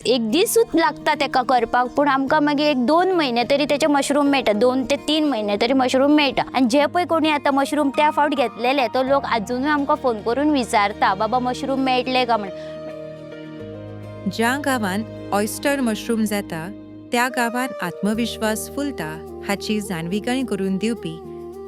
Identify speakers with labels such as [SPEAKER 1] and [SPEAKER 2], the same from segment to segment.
[SPEAKER 1] एक दिसूच लागता तेका करपाक, पूण आमकां मागीर एक 2 म्हयने तरी तेचे मशरूम मेळटा, 2 ते 3 म्हयने तरी मशरूम मेळटा. आनी जे पळय कोणी आतां मशरूम त्या फावट घेतलेले तो लोक अजुनूय आमकां फोन करून विचारता, बाबा मशरूम मेळटले का म्हण.
[SPEAKER 2] ज्या गांवांत ऑयस्टर मशरूम जाता त्या गांवांत आत्मविश्वास फुलता हाची जाणविकाय करून दिवपी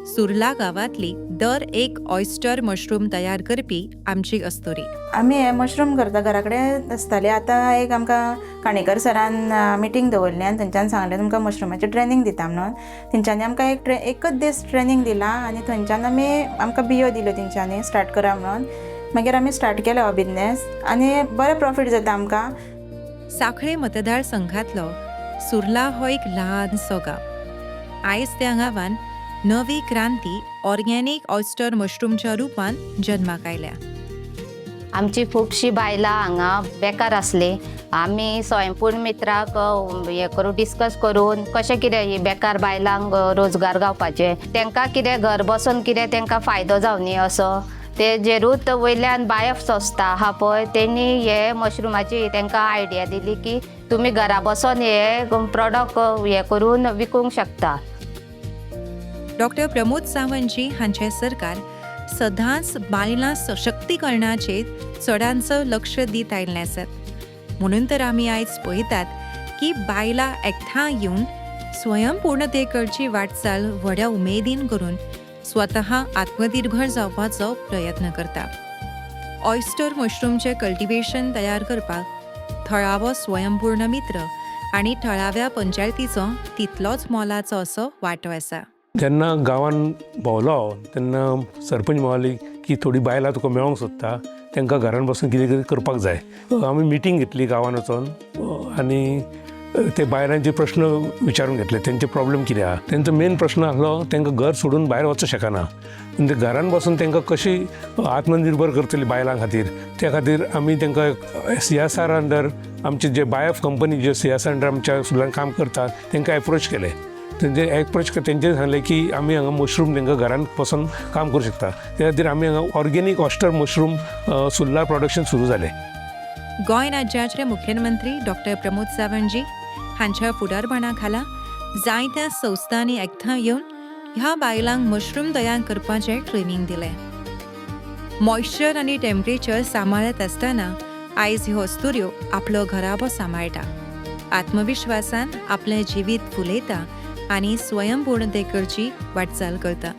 [SPEAKER 2] सुर्ला गांवांतली दर एक ऑयस्टर मशरूम तयार करपी आमची अस्तुरी.
[SPEAKER 3] आमी हे मशरूम करता घरा कडेन आसताले. आतां एक आमकां काणेकर सरान मिटींग दवरली आनी थंयच्यान सांगलें तुमकां मशरूमाचें ट्रेनींग दिता म्हणून. तेंच्यांनी आमकां एकच दीस ट्रेनींग दिलां आनी थंयच्यान आमकां बियो दिल्यो तेंच्यांनी स्टार्ट करा म्हणून. मागीर आमी स्टार्ट केलो हो बिझनेस आनी बरें प्रॉफीट जाता आमकां.
[SPEAKER 2] सांखळे मतदारसंघातलो सुर्ला हो एक ल्हानसो गांव. आयज त्या गांवांत नवी क्रांती ऑर्गेनीक ऑयस्टर मशरूमच्या रुपान जल्माक आयल्या.
[SPEAKER 1] आमची खुबशीं बायलां हांगा बेकार आसलीं. आमी स्वयंपूर्ण मित्राक हे करून डिस्कस करून कशें कितें ही बेकार बायलांक रोजगार गावपाचे, तांकां कितें घर बसून कितें तांकां फायदो जावनी असो तेजेरूच वयल्यान बायफ संस्था आहा पळय तेणी हे मशरूमाची तांकां आयडिया दिली की तुमी घरा बसून हे प्रॉडक्ट हे करून विकूंक शकता.
[SPEAKER 2] डॉक्टर प्रमोद सावंतजी हांचे सरकार सदांच बायलां सशक्तीकरणाचेर चडांत चड लक्ष दीत आयिल्ले आसात. म्हणून तर आमी आयज पळयतात की बायलां एकठांय येवन स्वयंपूर्णते करची वाटचाल व्हड्या उमेदीन करून स्वता आत्मनिर्भर जावपाचो प्रयत्न करता. ऑयस्टर मशरूमचे कल्टिवेशन तयार करपाक थळावो स्वयंपूर्ण मित्र आनी थळाव्या पंचायतीचो तितलोच मोलाचो असो वांटो आसा.
[SPEAKER 4] जेन्ना गांवांत भोंवलो तेन्ना सरपंच म्हणली की थोडी बायलां तुका मेळोंक सोदता, तांकां घरान बसून कितें कितें करपाक जाय. आमी मिटींग घेतली गांवांत वचून आनी ते बायलांचे प्रश्न विचारून घेतले, तेंचे प्रॉब्लेम कितें आहा. तेंचो मेन प्रश्न आसलो तांकां घर सोडून भायर वचूं शकना. म्हणजे घरान बसून तांकां कशी आत्मनिर्भर करतली बायलां खातीर, त्या खातीर आमी तांकां CSR अंडर आमचे जे बायफ कंपनी जे CSR अंडर आमच्या सुद्दां काम करतात तांकां एप्रोच केले. तेंचे एप्रोच तेंचे सांगलें की आमी हांगा मशरूम तांकां घरान बसून काम करूं शकता. त्या खातीर आमी हांगा organic oyster mushroom Surla production सुरू जालें.
[SPEAKER 2] गोंय राज्याचे मुखेलमंत्री डॉक्टर प्रमोद सावंतजी हांच्या फुडारपणा खाला जायत्या संस्थांनी एकठांय येवन ह्या बायलांक मशरूम तयार करपाचें ट्रेनींग दिलें. मॉइश्चर आनी टेम्परेचर सांबाळत आसतना आयज ह्यो अस्तुऱ्यो आपलो घराबो सांबाळटा, आत्मविश्वासान आपलें जिवीत फुलयता आनी स्वयंपूर्णते करची वाटचाल करता.